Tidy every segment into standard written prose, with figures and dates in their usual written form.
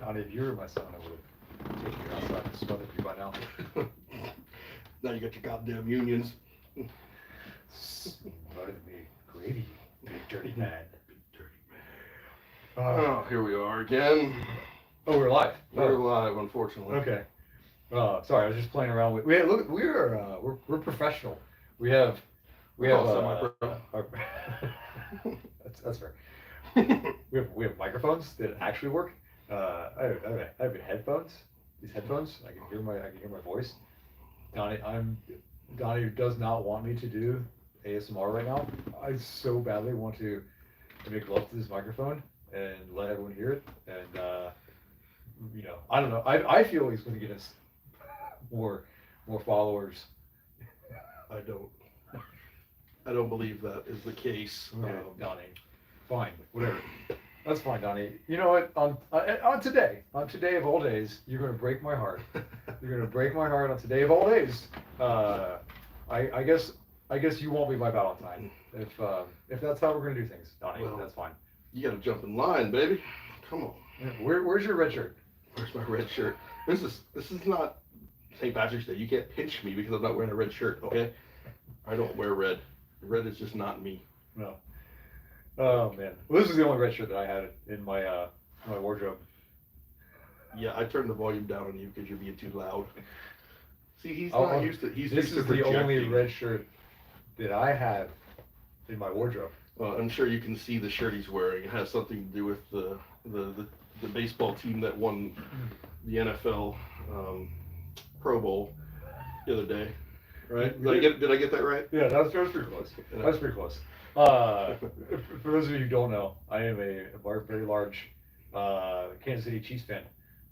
Donnie, if you were my son, I would have taken you outside and smothered you by now. Now you got your goddamn unions. Smothered me, gravy, big dirty man. Big dirty man. Oh, here we are again. Oh, we're live. We're live, unfortunately. Okay. Sorry, I was just playing around with. Look, we're professional. We have that's fair. We have microphones that actually work. I have headphones. These headphones, I can hear my voice. Donnie does not want me to do ASMR right now. I so badly want to make love to this microphone and let everyone hear it. And I don't know. I feel he's going to get us more followers. I don't believe that is the case. Okay, Donnie. Fine, whatever. That's fine, Donnie. You know what? On today of all days, you're going to break my heart. You're going to break my heart on today of all days. I guess you won't be my Valentine if that's how we're going to do things, Donnie. Well, that's fine. You got to jump in line, baby. Come on. Where's your red shirt? Where's my red shirt? This is not St. Patrick's Day. You can't pinch me because I'm not wearing a red shirt. Okay? I don't wear red. Red is just not me. No. Oh man. Well, this is the only red shirt that I had in my wardrobe. Yeah, I turned the volume down on you because you're being too loud. See, he's Oh, not used to. He's this used to is the only projecting. red shirt that I have in my wardrobe. I'm sure you can see the shirt he's wearing. It has something to do with the baseball team that won the NFL Pro Bowl the other day. Right? Did I get that right? Yeah, that was pretty close. That was pretty close. For those of you who don't know, I am a very large Kansas City Chiefs fan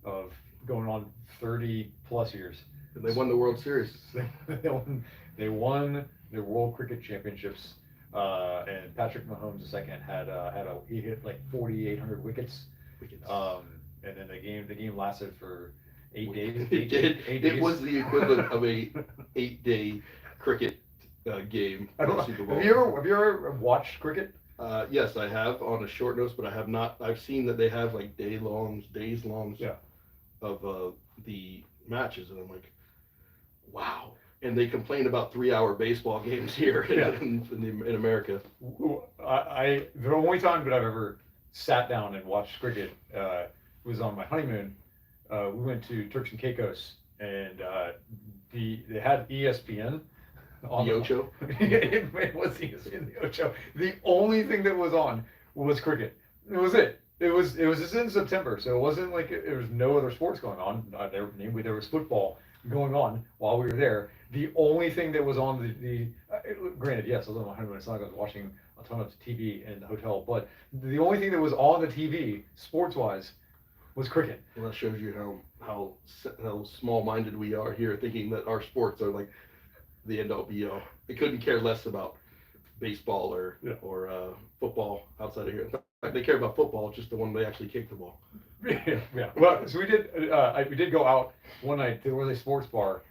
of going on 30 plus years. And they won the World Series. They won their World Cricket Championships, and Patrick Mahomes II he hit like 4,800 wickets. And then the game lasted for 8 days. It was the equivalent of a 8-day cricket game. Super Bowl. Have you ever watched cricket? Yes, I have on a short notice, but I have not. I've seen that they have like days long of the matches, and I'm like, wow. And they complain about 3-hour baseball games here in America. The only time that I've ever sat down and watched cricket was on my honeymoon. We went to Turks and Caicos, and they had ESPN. On the Ocho? It was ESPN, the Ocho. The only thing that was on was cricket. It was it. It was just in September, so it wasn't like there was no other sports going on. There was football going on while we were there. The only thing that was on granted, yes, I was on my honeymoon. It's not like I was watching a ton of TV in the hotel, but the only thing that was on the TV, sports-wise, was cricket. Well, that shows you how small-minded we are here, thinking that our sports are like the end-all be-all. They couldn't care less about baseball or football outside of here. In fact, they care about football, just the one they actually kick the ball. Yeah. Well, so we did go out one night. There was a sports bar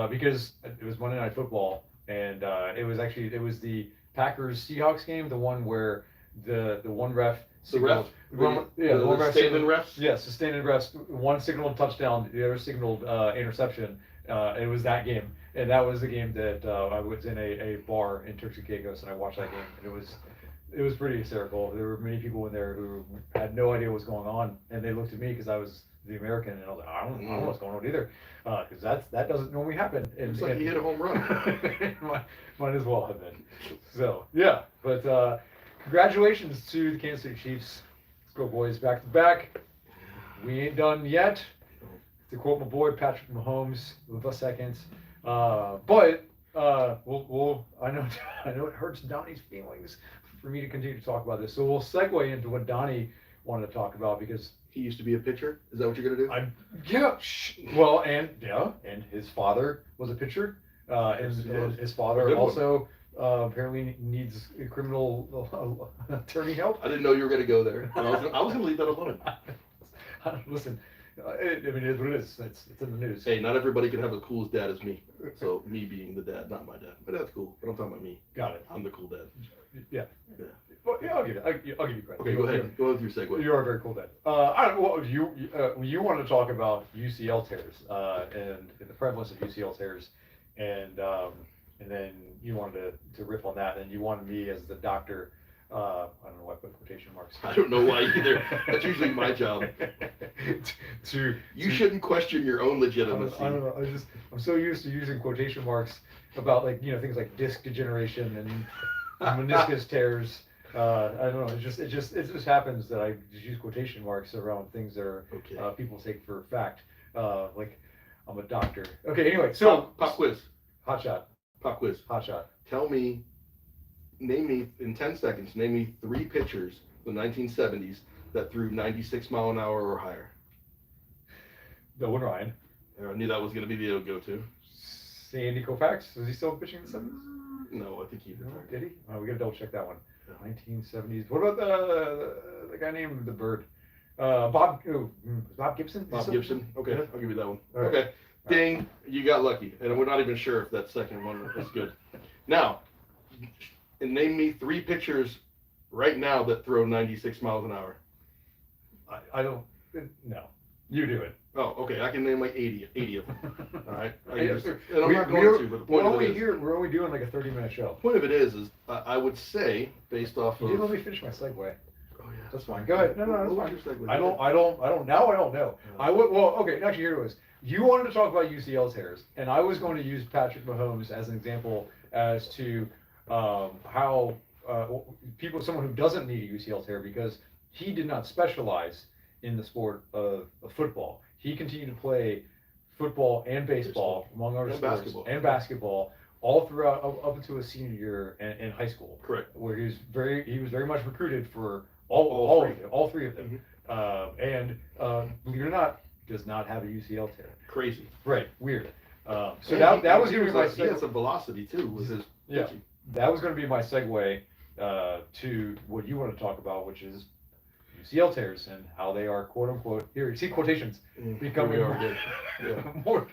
because it was Monday Night Football, and it was the Packers Seahawks game, the one where the one ref. The ref? The one ref standing refs? Yes, the standing refs. One signaled touchdown, the other signaled interception. It was that game, and that was the game that I was in a bar in Turks and Caicos, and I watched that game, and it was pretty hysterical. There were many people in there who had no idea what was going on, and they looked at me because I was the American, and I was like, I don't know what's going on either, because that doesn't normally happen. It's like you hit a home run. Might as well have been. So yeah, but congratulations to the Kansas City Chiefs. Let's go, boys, back to back. We ain't done yet. To quote my boy Patrick Mahomes, with a second. But we'll I know it hurts Donnie's feelings for me to continue to talk about this. So we'll segue into what Donnie wanted to talk about, because he used to be a pitcher. Is that what you're gonna do? And his father was a pitcher. And his father also apparently needs criminal attorney help. I didn't know you were gonna go there. I was gonna leave that alone. Listen. It is what it is. It's in the news. Hey, not everybody can have as cool as dad as me. So me being the dad, not my dad. My dad's cool, but I'm talking about me. Got it. I'm the cool dad. Yeah. Well, yeah, I'll give you credit. Okay, go ahead. Go with your segue. You are very cool then. I don't know what you wanted to talk about UCL tears and the prevalence of UCL tears, and then you wanted to riff on that, and you wanted me as the doctor. I don't know why I put quotation marks. I don't know why either. That's usually my job. You shouldn't question your own legitimacy. I don't know. I'm so used to using quotation marks about things like disc degeneration and meniscus tears. I don't know. It just happens that I just use quotation marks around things that are people take for fact. Like I'm a doctor. Okay. Anyway, so pop quiz. Hot shot. Pop quiz. Hot shot. Name me in 10 seconds. Name me 3 pitchers in the 1970s that threw 96 mile an hour or higher. Bill Ryan. I knew that was going to be the go-to. Sandy Koufax. Was he still pitching in the 70s? No, I think he No, did he? Oh, we gotta double check that one. Yeah. 1970s. What about the guy named the Bird? Bob Gibson? Bob Gibson. Okay, Yeah. I'll give you that one. All right. Okay. Ding, you got lucky. And we're not even sure if that second one was good. Now, and name me 3 pitchers right now that throw 96 miles an hour. I don't. No, you do it. Oh, okay. I can name like 80 of them. All right. And I'm We- not we're- going to, but the We're point of it only is, here. We're only doing like a 30-minute show. the point of it is I would say, based off You of. didn't let me finish my segue. Oh yeah. That's fine. Go ahead. No, that's What fine. was your segue? I don't know. I would. Well, okay. Actually, here it was. You wanted to talk about UCL tears, and I was going to use Patrick Mahomes as an example as to how someone who doesn't need a UCL tear because he did not specialize in the sport of football. He continued to play football and baseball, among other And sports, basketball. and basketball all throughout up into his senior year in high school. Correct. Where he was very much recruited for All all three of them, and believe it or not, does not have a UCL tear. Crazy. Right, weird. So And that was going to be my he had segue. some velocity too with his Yeah, pitching. that was going to be my segue to what you want to talk about, which is UCL tears and how they are quote unquote here. See quotations becoming Here we are again. more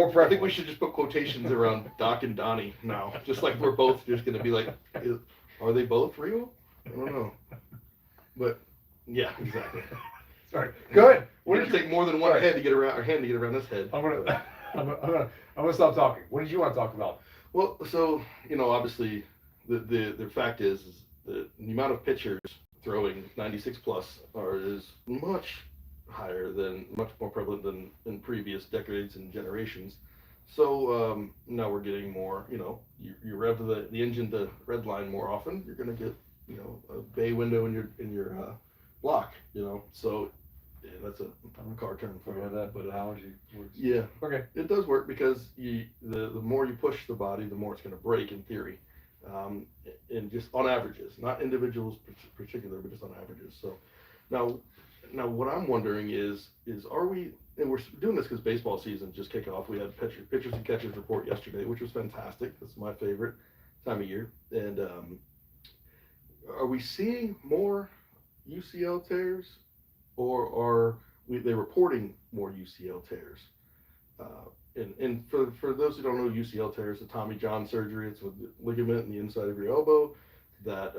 I prevalent. think we should just put quotations around Doc and Donnie now, just like we're both just going to be like, are they both real? I don't know, but yeah, exactly. Sorry. Good. We're What gonna did you? take more than one head to get around, or hand to get around this head. I'm gonna stop talking. What did you want to talk about? Well, so obviously, the fact is the amount of pitchers throwing 96 plus is much higher much more prevalent than in previous decades and generations. So now we're getting more. You rev the engine to red line more often. You're gonna get a bay window in your block. So yeah, that's a car term for that, but analogy works. yeah. Okay. It does work because the more you push the body, the more it's going to break in theory, and just on averages, not individuals particular, but just on averages. So now what I'm wondering is are we, and we're doing this because baseball season just kicked off. We had pitchers and catchers report yesterday, which was fantastic. That's my favorite time of year. And are we seeing more UCL tears, or are they reporting more UCL tears? And for those who don't know, UCL tears, the Tommy John surgery, it's with the ligament in the inside of your elbow that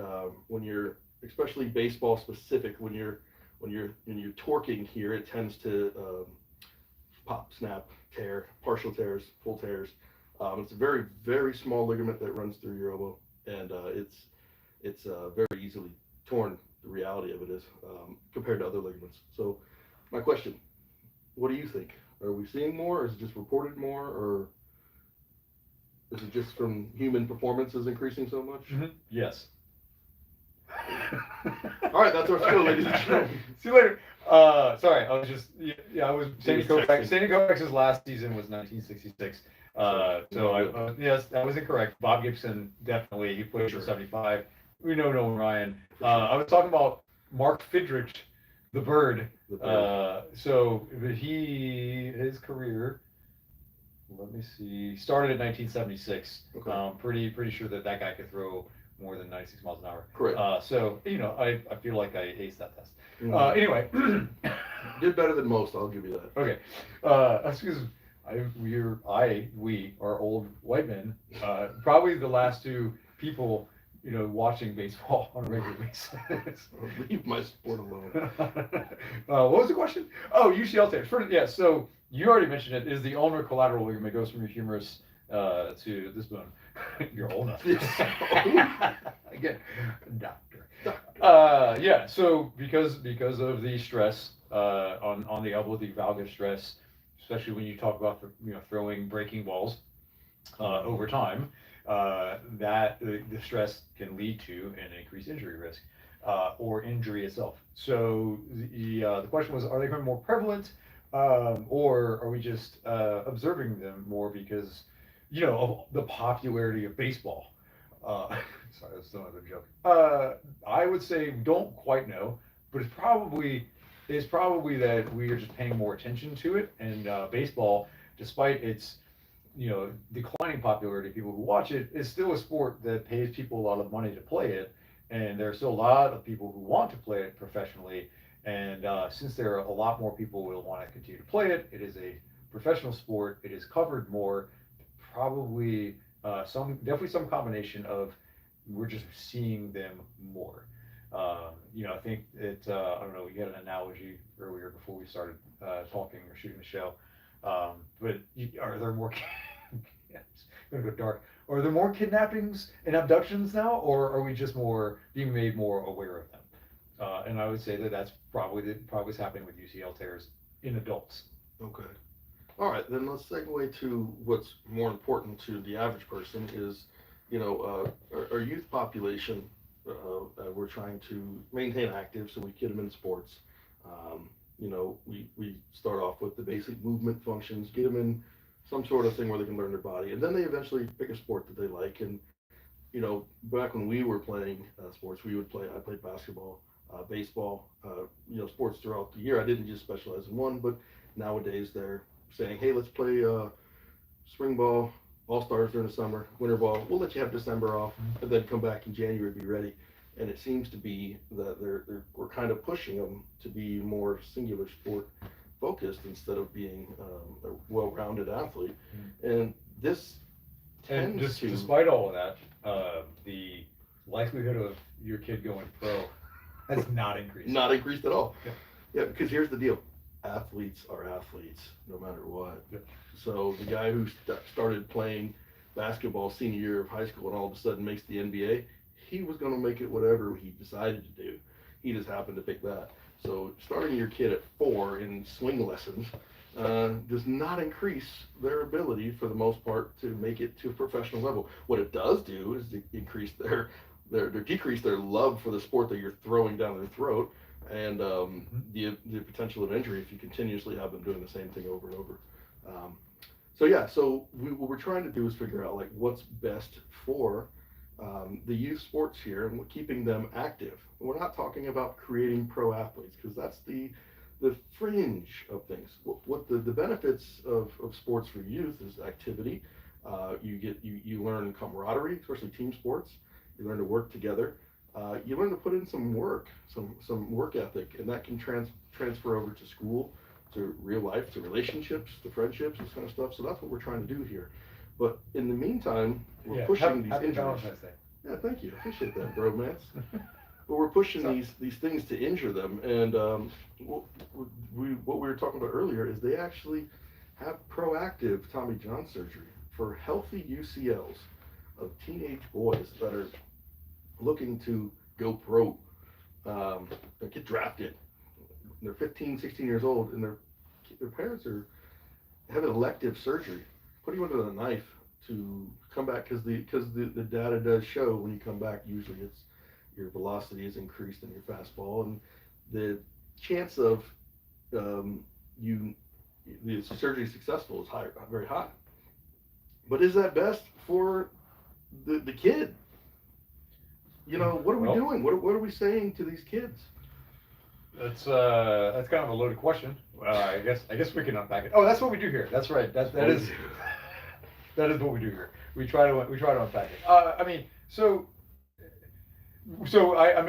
when you're, especially baseball specific, when you're torquing here, it tends to pop, snap, tear, partial tears, full tears. It's a very, very small ligament that runs through your elbow, and it's very easily torn. The reality of it is compared to other ligaments. So my question, what do you think? Are we seeing more, or is it just reported more, or is it just from human performances increasing so much? Mm-hmm. Yes. All right, that's our show, ladies and gentlemen. See you later. Sorry, I was just I was Sandy He was Koufax. texting. Sandy Koufax's last season was 1966. Yes, that was incorrect. Bob Gibson definitely he played for 75. We know Nolan Ryan. I was talking about Mark Fidrich, the Bird. The Bird. So his career. Let me see. Started in 1976. Okay. Pretty sure that guy could throw more than 96 miles an hour. Correct. So I feel like I aced that test. Mhm. Anyway. Did better than most, I'll give you that. Okay. That's because we are old white men. Probably the last two people watching baseball on a regular basis. Leave my sport alone. What was the question? Oh, UCL tears. Yeah, so you already mentioned it. Is the ulnar collateral ligament goes from your humerus to this bone. Your ulna. Again, doctor. Yeah. So because of the stress on the elbow, the valgus stress, especially when you talk about throwing breaking balls over time, that the stress can lead to an increased injury risk or injury itself. So the question was, are they becoming more prevalent, or are we just observing them more because of the popularity of baseball? Sorry, that's still another joke. I would say we don't quite know, but it's probably that we are just paying more attention to it, and baseball, despite its declining popularity, people who watch it, is still a sport that pays people a lot of money to play it, and there are still a lot of people who want to play it professionally. And since there are a lot more people who will want to continue to play it, it is a professional sport. It is covered more. Probably definitely some combination of we're just seeing them more. I think I don't know. We had an analogy earlier before we started talking or shooting the show. But are there more? Yeah, it's gonna go dark. Are there more kidnappings and abductions now, or are we just being made more aware of them? And I would say that that's probably what's happening with UCL tears in adults. Okay. All right, then let's segue to what's more important to the average person is, our youth population. We're trying to maintain active, so we get them in sports. We start off with the basic movement functions, get them in some sort of thing where they can learn their body, and then they eventually pick a sport that they like. And back when we were playing sports, I played basketball, baseball, sports throughout the year. I didn't just specialize in one, but nowadays they're saying, hey, let's play spring ball, all stars during the summer, winter ball. We'll let you have December off, and then come back in January, be ready. And it seems to be that we're kind of pushing them to be more singular sport focused instead of being a well-rounded athlete. And this And tends to, despite all of that, the likelihood of your kid going pro has not increased. not increased at all. Yeah. Yeah, because here's the deal. Athletes are athletes, no matter what. Yeah. So the guy who started playing basketball senior year of high school and all of a sudden makes the NBA, he was going to make it whatever he decided to do. He just happened to pick that. So starting your kid at 4 in swing lessons does not increase their ability, for the most part, to make it to a professional level. What it does do is increase decrease their love for the sport that you're throwing down their throat, and the potential of injury if you continuously have them doing the same thing over and over. So what we're trying to do is figure out like what's best for the youth sports here and keeping them active. We're not talking about creating pro athletes, because that's the fringe of things. What the benefits of sports for youth is activity. You learn camaraderie, especially team sports. You learn to work together. You learn to put in some work, some work ethic, and that can transfer over to school, to real life, to relationships, to friendships, this kind of stuff. So that's what we're trying to do here. But in the meantime, we're pushing these injuries. Valentine's Day. Yeah, thank you. Appreciate that, bromance. But we're pushing these things to injure them, and what we were talking about earlier is they actually have proactive Tommy John surgery for healthy UCLs of teenage boys that are looking to go pro, get drafted. They're 15, 16 years old, and their parents are having elective surgery, putting you under the knife to come back, because the data does show when you come back, usually it's your velocity is increased in your fastball, and the chance of the surgery successful is very high. But is that best for the kid? What are we doing? What are we saying to these kids? That's kind of a loaded question. I guess we can unpack it. Oh, that's what we do here. That's right. That is that is what we do here. We try to unpack it. So I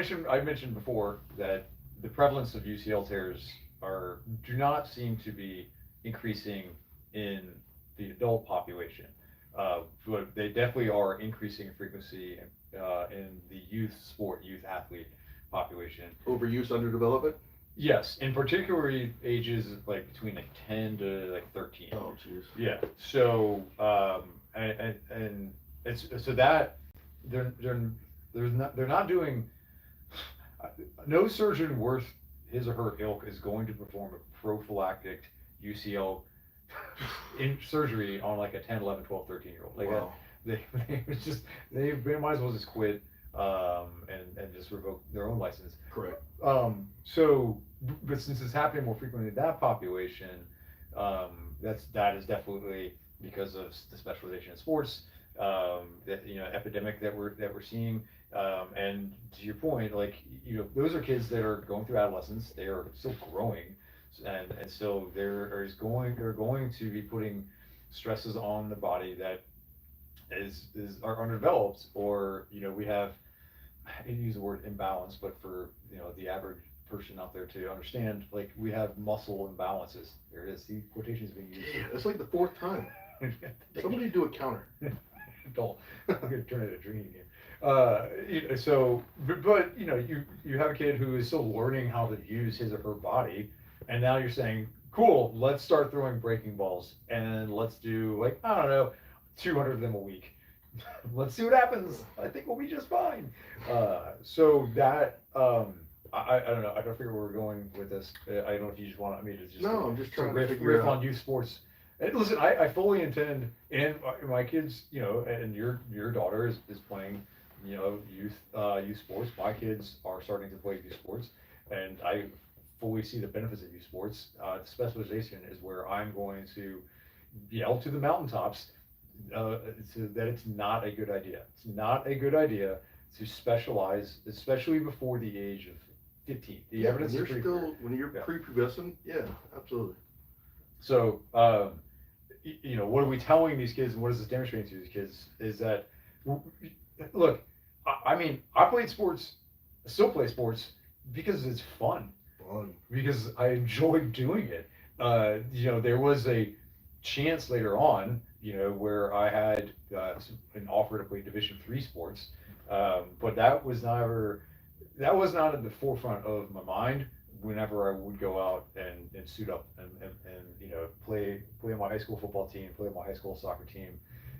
mentioned before that the prevalence of UCL tears do not seem to be increasing in the adult population. But they definitely are increasing in frequency in the youth athlete population. Overuse, underdevelopment? Yes, in particularly ages like between like 10 to like 13. Oh, jeez. Yeah. So and it's so that they're not doing no surgeon worth his or her ilk is going to perform a prophylactic UCL in surgery on like a 10, 11, 12, 13-year-old. Like Wow. they it's just they might as well just quit and just revoke their own license. Correct. So, but since it's happening more frequently in that population, that is definitely because of the specialization in sports, that epidemic that we're seeing, and to your point, like those are kids that are going through adolescence, they are still growing, and so they're going to be putting stresses on the body that are underdeveloped, or we have, I didn't use the word imbalance, but for the average person out there to understand, like we have muscle imbalances. There it is. The quotations being used. Yeah, that's like the 4th time. Somebody do a counter. Don't. I'm gonna turn it into a drinking game. So, but you have a kid who is still learning how to use his or her body, and now you're saying, cool, let's start throwing breaking balls, and let's do like I don't know, 200 of them a week. Let's see what happens. I think we'll be just fine. So that I don't know. I don't figure where we're going with this. I don't know if you just want me to just No, I'm just trying to riff, figure riff out. on youth sports. And listen, I fully intend, and my kids, and your daughter is playing, youth sports. My kids are starting to play youth sports, and I fully see the benefits of youth sports. Specialization is where I'm going to yell to the mountaintops that it's not a good idea. It's not a good idea to specialize, especially before the age of 15. The evidence when is you're pretty clear. when you're Yeah. prepubescent, yeah, absolutely. So, what are we telling these kids, and what is this demonstrating to these kids? Is that, look, I mean, I played sports, I still play sports because it's fun, Fun. because I enjoyed doing it. There was a chance later on, where I had an offer to play Division III sports, but that was not at the forefront of my mind whenever I would go out and suit up and play on my high school football team, play on my high school soccer team.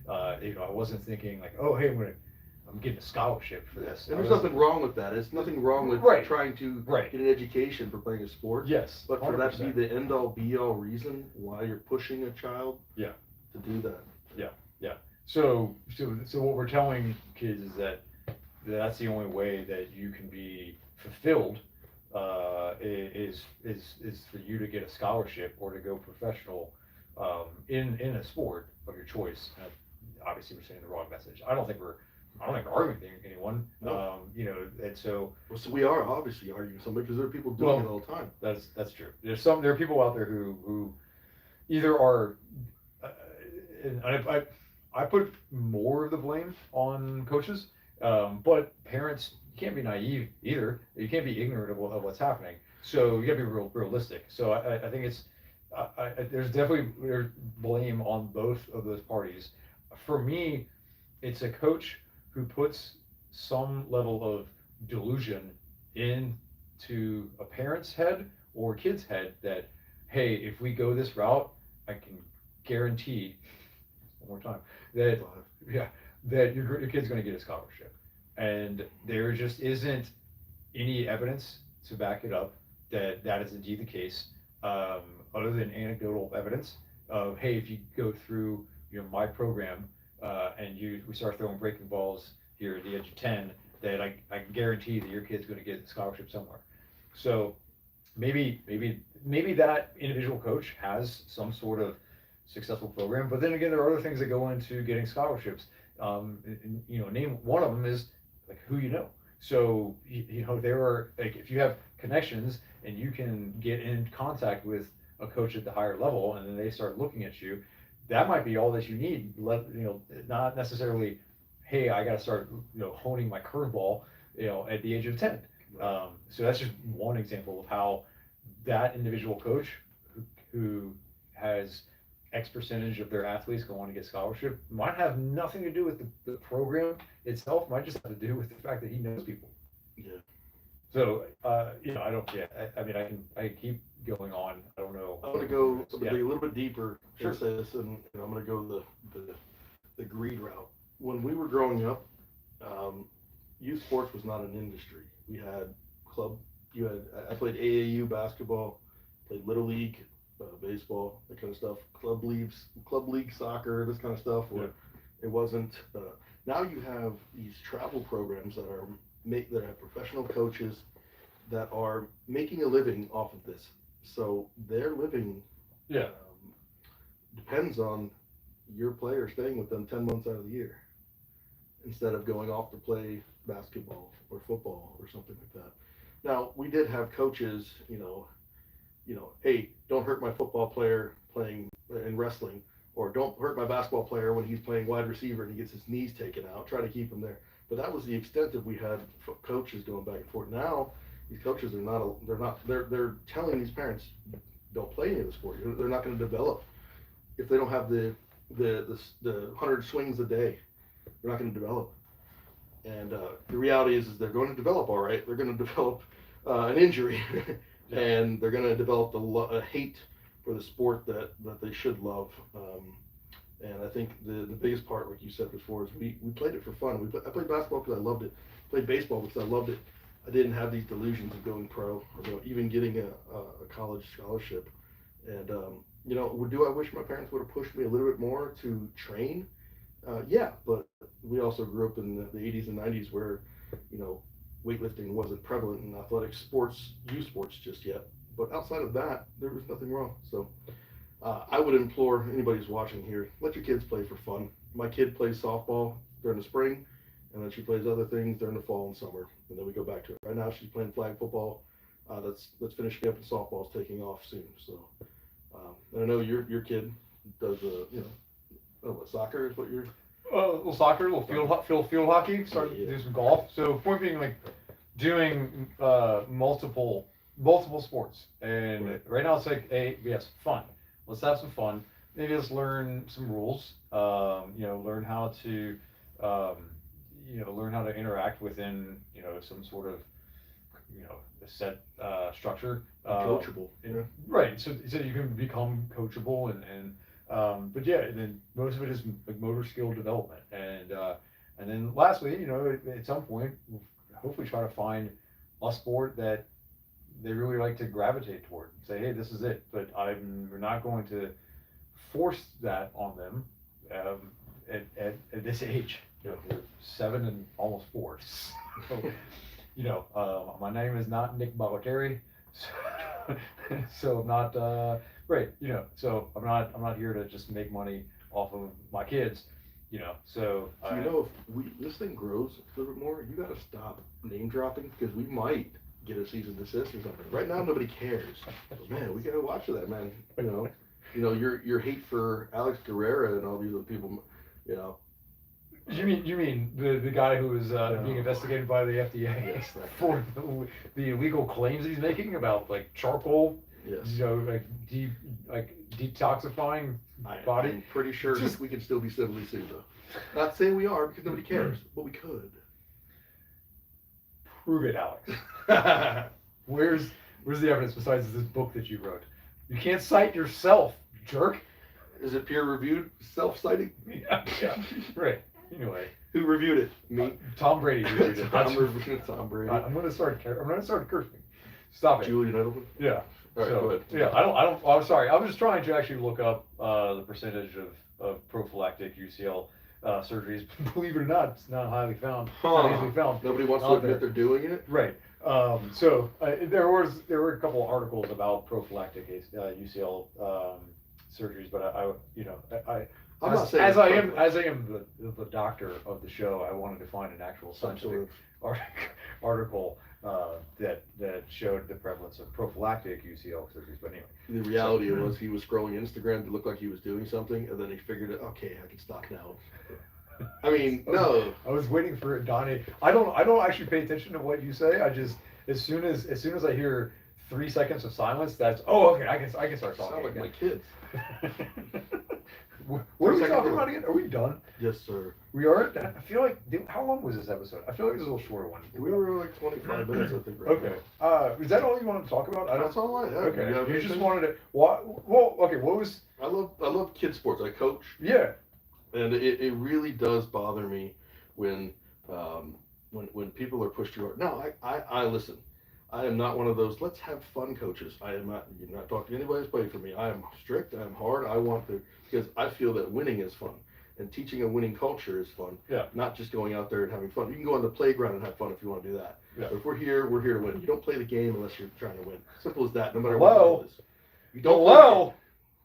I wasn't thinking like, oh, hey, I'm getting a scholarship for this. And there's nothing wrong with that. It's nothing wrong with Right. trying to Right. get an education for playing a sport. Yes, But for that to be 100%. the end all be all reason why you're pushing a child Yeah. to do that. Yeah. So what we're telling kids is that that's the only way that you can be fulfilled, is for you to get a scholarship or to go professional, in a sport of your choice. Obviously, we're sending the wrong message. I don't think we're arguing with anyone. No. And so Well, so we are obviously arguing somebody because there are people doing Well, it all the time. that's true. There are people out there who either are, and I put more of the blame on coaches, but parents, you can't be naive either. You can't be ignorant of what's happening. So you gotta be realistic. So I think there's definitely blame on both of those parties. For me, it's a coach who puts some level of delusion into a parent's head or kid's head that, hey, if we go this route, I can guarantee, one more time, that your kid's going to get a scholarship. And there just isn't any evidence to back it up that is indeed the case, other than anecdotal evidence of, hey, if you go through my program, and we start throwing breaking balls here at the age of 10, that I can guarantee that your kid's going to get a scholarship somewhere. So maybe that individual coach has some sort of successful program, but then again, there are other things that go into getting scholarships. Name one of them is like who you know. So there are, like, if you have connections and you can get in contact with a coach at the higher level, and then they start looking at you, that might be all that you need. Not necessarily, hey, I got to start honing my curveball at the age of 10. So that's just one example of how that individual coach who has X percentage of their athletes go on to get scholarship might have nothing to do with the program itself. Might just have to do with the fact that he knows people. Yeah. So, I don't. Yeah, I mean, I can keep going on. I don't know. I'm gonna go Yeah. a little bit deeper Sure. into this, and I'm gonna go the greed route. When we were growing up, youth sports was not an industry. We had club. I played AAU basketball, played little league, baseball, that kind of stuff. Club league soccer, this kind of stuff. Where it wasn't. Now you have these travel programs that have professional coaches that are making a living off of this. So their living depends on your player staying with them 10 months out of the year instead of going off to play basketball or football or something like that. Now, we did have coaches, hey, don't hurt my football player playing in wrestling, or don't hurt my basketball player when he's playing wide receiver and he gets his knees taken out. Try to keep him there. But that was the extent that we had coaches going back and forth. Now, these coaches they're telling these parents, don't play any of the sport. They're not going to develop. If they don't have the 100 swings a day, they're not going to develop. And the reality is they're going to develop all right. They're going to develop an injury, and they're going to develop a hate for the sport that they should love. And I think the biggest part, like you said before, is we played it for fun. I played basketball because I loved it. Played baseball because I loved it. I didn't have these delusions of going pro or even getting a college scholarship. And do I wish my parents would have pushed me a little bit more to train? Yeah, but we also grew up in the 80s and 90s where, weightlifting wasn't prevalent in athletic sports, youth sports just yet. But outside of that, there was nothing wrong. So I would implore anybody who's watching here, let your kids play for fun. My kid plays softball during the spring, and then she plays other things during the fall and summer, and then we go back to it. Right now she's playing flag football. That's finishing up, and softball's taking off soon. So and I know your kid does soccer is what you're. A little soccer, a little field hockey. Started to do some golf. So point being, like doing multiple sports, and right now it's like fun. Let's have some fun. Maybe let's learn some rules. Learn how to learn how to interact within some sort of a set structure. Coachable. Right. So you can become coachable and then most of it is like motor skill development, and then lastly, at some point, we'll hopefully try to find a sport that they really like to gravitate toward. Say, hey, this is it, but we're not going to force that on them at this age. They're 7 and almost 4. So, my name is not Nick Balotelli, so I'm not. Right, so I'm not here to just make money off of my kids, so. If this thing grows a little bit more, you gotta stop name dropping, because we might get a cease and desist or something. Right now, nobody cares. But man, we gotta watch that, man. Your hate for Alex Guerrera and all these other people, You mean the guy who is being investigated by the FDA Yes, for the illegal claims he's making about like charcoal? Yes. Detoxifying body. I'm pretty sure we can still be civilly sued though. Not saying we are because nobody cares, but we could. Prove it, Alex. Where's the evidence besides this book that you wrote? You can't cite yourself, jerk. Is it peer reviewed? Self-citing? Yeah, right. Anyway, who reviewed it? Me. Tom Brady reviewed it. Tom Brady. I'm gonna start cursing. Stop it. Julian Edelman. Yeah. All right, go ahead. Yeah, I'm sorry. I was just trying to actually look up the percentage of prophylactic UCL surgeries. Believe it or not, it's not highly found. It's not easily found. Nobody wants to admit they're doing it. Right. There were a couple of articles about prophylactic UCL surgeries, but I'm not saying as I am the doctor of the show, I wanted to find an actual scientific article that showed the prevalence of prophylactic UCL surgeries. But anyway, the reality was he was scrolling Instagram to look like he was doing something, and then he figured it. Okay, I can stop now. I mean, no. I was waiting for it, Donnie. I don't actually pay attention to what you say. I just as soon as I hear 3 seconds of silence, that's okay. I can start talking. Sound like again. my kids. What are we Second talking door. about again? Are we done? Yes, sir. We are. I feel like. How long was this episode? I feel like it was a little shorter one. We were like 25 minutes, I think. Right Okay. Is that all you wanted to talk about? That's all I have. Okay. You have You just anything? wanted to. Well. Okay. What was? I love kid sports. I coach, Yeah. and it really does bother me when when people are pushed too hard. Now, I listen. I am not one of those let's have fun coaches. I am not. You're not talking to anybody who's played for me. I am strict. I am hard. I want to because I feel that winning is fun. And teaching a winning culture is fun. Yeah. Not just going out there and having fun. You can go on the playground and have fun if you want to do that. Yeah. But if we're here to win. You don't play the game unless you're trying to win. Simple as that. No matter Hello? what it is. You don't Hello.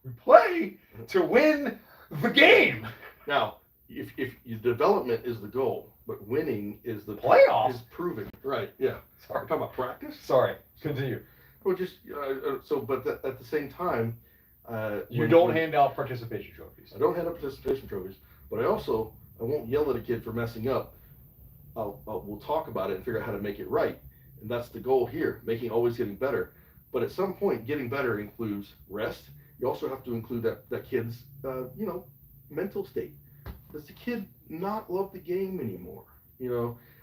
We play to win the game. Now, if your development is the goal, but winning is the Playoffs? is proving. Right. Yeah. We're Sorry. talking about practice. Sorry. Continue. Well, just but at the same time, You don't hand out participation trophies. I don't hand out participation trophies, but I won't yell at a kid for messing up. We'll talk about it and figure out how to make it right, and that's the goal here, always getting better. But at some point, getting better includes rest. You also have to include that kid's mental state. Does the kid not love the game anymore?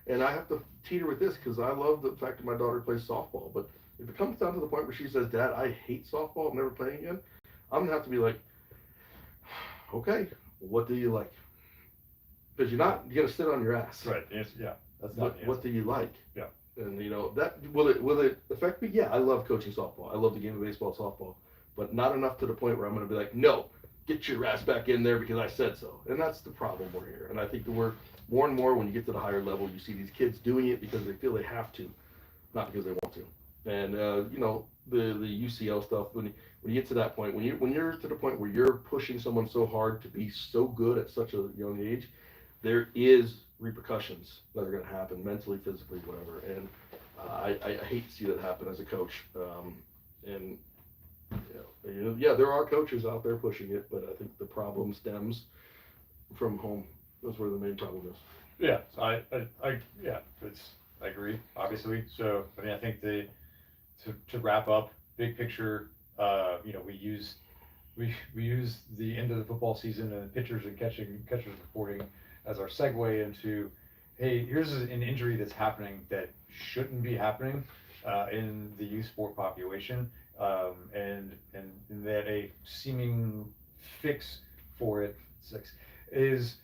And I have to teeter with this because I love the fact that my daughter plays softball, but if it comes down to the point where she says, "Dad, I hate softball, I'm never playing again," I'm gonna have to be like, "Okay, what do you like?" Because you're gonna sit on your ass. Right. Yeah. That's not the What do you like? Yeah. And that will it affect me? Yeah, I love coaching softball. I love the game of baseball, softball, but not enough to the point where I'm gonna be like, "No, get your ass back in there because I said so." And that's the problem we're here. And I think that we're more and more when you get to the higher level, you see these kids doing it because they feel they have to, not because they want to. And the UCL stuff when you get to that point, when you're to the point where you're pushing someone so hard to be so good at such a young age, there is repercussions that are going to happen mentally, physically, whatever. And I hate to see that happen as a coach. And there are coaches out there pushing it, but I think the problem stems from home. That's where the main problem is. Yeah, so I agree, obviously. So, I mean, I think to wrap up, big picture, we use the end of the football season and pitchers and catchers reporting as our segue into, hey, here's an injury that's happening that shouldn't be happening in the youth sport population, and that a seeming fix for it is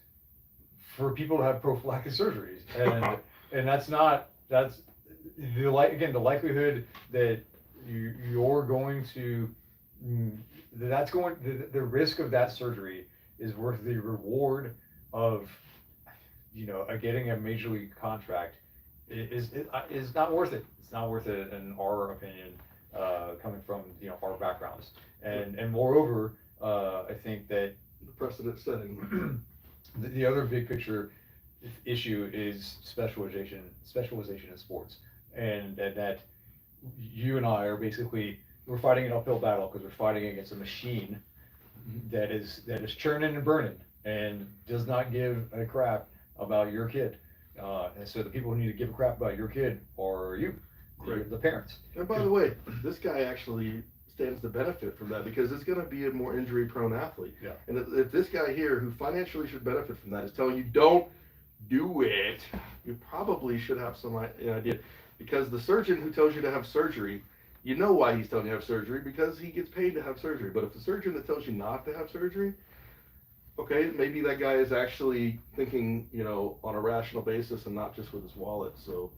for people to have prophylactic surgeries, and that's the likelihood that you're going to the risk of that surgery is worth the reward of getting a major league contract is not worth it. It's not worth it in our opinion, coming from our backgrounds, and moreover, I think that The precedent setting. the other big picture issue is specialization in sports, and that you and I are we're fighting an uphill battle because we're fighting against a machine that is churning and burning and does not give a crap about your kid. And so the people who need to give a crap about your kid are you, Right. the parents. And by the way, this guy actually stands to benefit from that because it's going to be a more injury-prone athlete. Yeah. And if this guy here, who financially should benefit from that, is telling you don't do it, you probably should have some idea. Because the surgeon who tells you to have surgery, you know why he's telling you to have surgery, because he gets paid to have surgery. But if the surgeon that tells you not to have surgery, okay, maybe that guy is actually thinking, on a rational basis and not just with his wallet. So,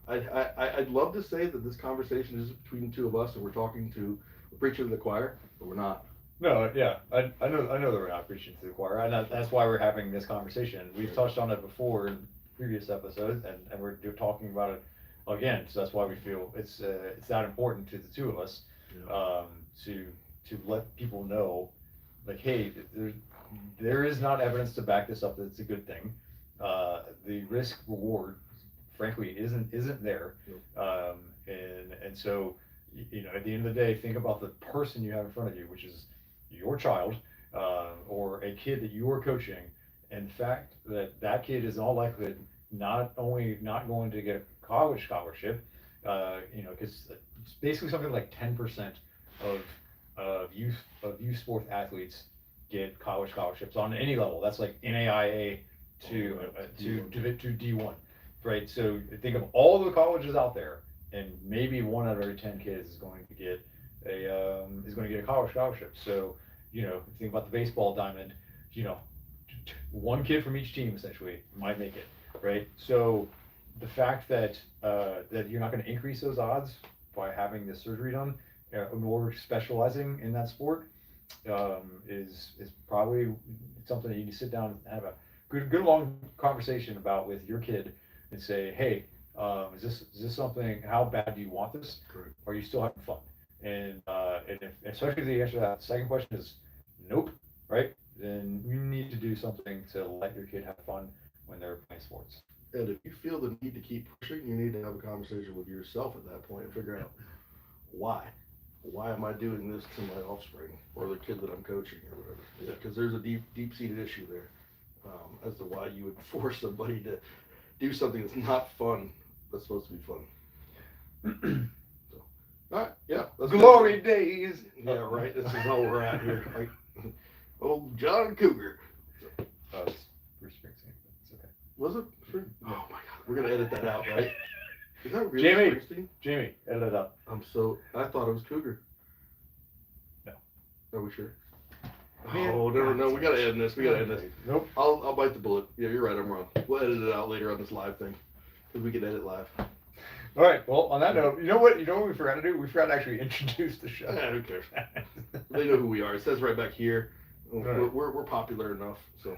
I'd love to say that this conversation is between the two of us and we're talking to the preacher to the choir, but we're not. No, yeah, I know that we're not preaching to the choir, and that's why we're having this conversation. We've touched on it before in previous episodes, and we're talking about it again. So that's why we feel it's that important to the two of us, to let people know, like, hey, there is not evidence to back this up that it's a good thing. The risk reward, frankly, isn't there, and so at the end of the day, think about the person you have in front of you, which is your child, or a kid that you are coaching, and the fact that kid is in all likelihood not only not going to get a college scholarship, because it's basically something like 10% of youth sports athletes get college scholarships on any level. That's like NAIA to D1, right? So think of all the colleges out there, and maybe 1 out of every 10 kids is going to get a college scholarship. So think about the baseball diamond. One kid from each team essentially might make it, right? So the fact that you're not going to increase those odds by having this surgery done, or specializing in that sport, is probably something that you can sit down and have a good long conversation about with your kid and say, hey, is this something? How bad do you want this? Correct. Or are you still having fun? And if, especially if the answer to that second question is nope, right? Then you need to do something to let your kid have fun when they're playing sports. And if you feel the need to keep pushing, you need to have a conversation with yourself at that point and figure out why. Why am I doing this to my offspring or the kid that I'm coaching or whatever? Yeah, because there's a deep-seated issue there, as to why you would force somebody to do something that's not fun, that's supposed to be fun. So, all right, yeah. Glory days. Yeah, right. This is how we're at here. Like, old John Cougar. It's Bruce Springsteen. It's okay. Was it? Sure. Oh my God, we're gonna edit that out, right? Is that really Jamie, Springsteen? Jamie, edit it up. I thought it was Cougar. No. Are we sure? Man, Oh, no, we gotta end this. We gotta end this. Nope. I'll bite the bullet. Yeah, you're right. I'm wrong. We'll edit it out later on this live thing, because we can edit live. All right. Well, on that note, you know what we forgot to do? We forgot to actually introduce the show. Who cares? They know who we are. It says right back here. Right. We're popular enough, so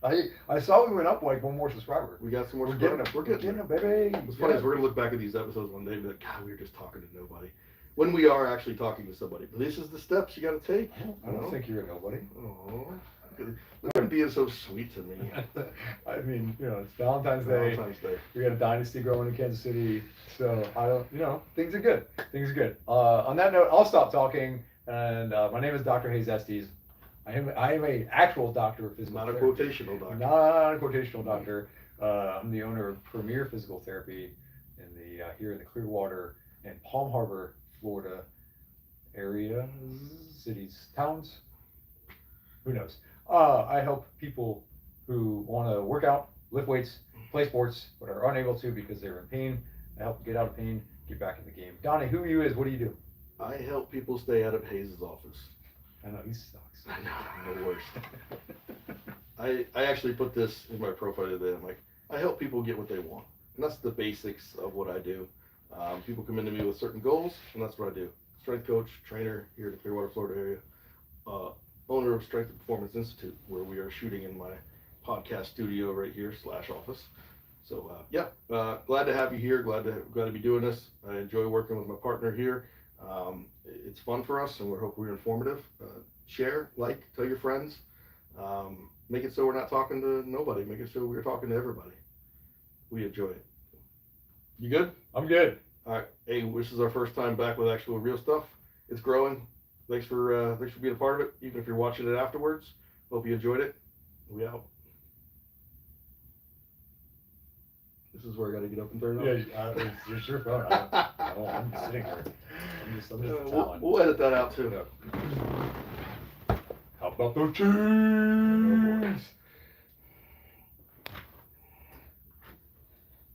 I saw we went up like one more subscriber. we got some more. We're getting them. We're getting them, baby. What's funny is we're gonna look back at these episodes one day and be like, God, we were just talking to nobody. When we are actually talking to somebody. But this is the steps you got to take. I don't think you're a nobody. Oh, look at being so sweet to me. I mean, it's Valentine's Day. Valentine's Day. We got a dynasty growing in Kansas City, so I don't. Things are good. Things are good. On that note, I'll stop talking. And my name is Dr. Hayes Estes. I am a actual doctor of physical Not a therapy. quotational doctor. Not a quotational doctor. I'm the owner of Premier Physical Therapy in here in the Clearwater and Palm Harbor, Florida area, cities, towns. Who knows? I help people who want to work out, lift weights, play sports, but are unable to because they're in pain. I help them get out of pain, get back in the game. Donnie, who you is? What do you do? I help people stay out of Hayes' office. I know he sucks. I know, I'm the worst. I actually put this in my profile today. I'm like, I help people get what they want, and that's the basics of what I do. People come into me with certain goals, and that's what I do. Strength coach, trainer here in the Clearwater, Florida area. Owner of Strength and Performance Institute, where we are shooting in my podcast studio right here / office. So glad to have you here. Glad to be doing this. I enjoy working with my partner here. It's fun for us, and we hope we're informative. Share, tell your friends. Make it so we're not talking to nobody. Make it so we're talking to everybody. We enjoy it. You good? I'm good. All right. Hey, this is our first time back with actual real stuff. It's growing. Thanks for being a part of it, even if you're watching it afterwards. Hope you enjoyed it. We out. This is where I got to get up and turn it off. Yeah, it's your phone. I'm just sitting here. I'm just we'll edit that out too. Yeah. How about those cheese?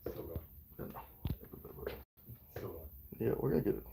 Still going. Yeah, we're gonna get it.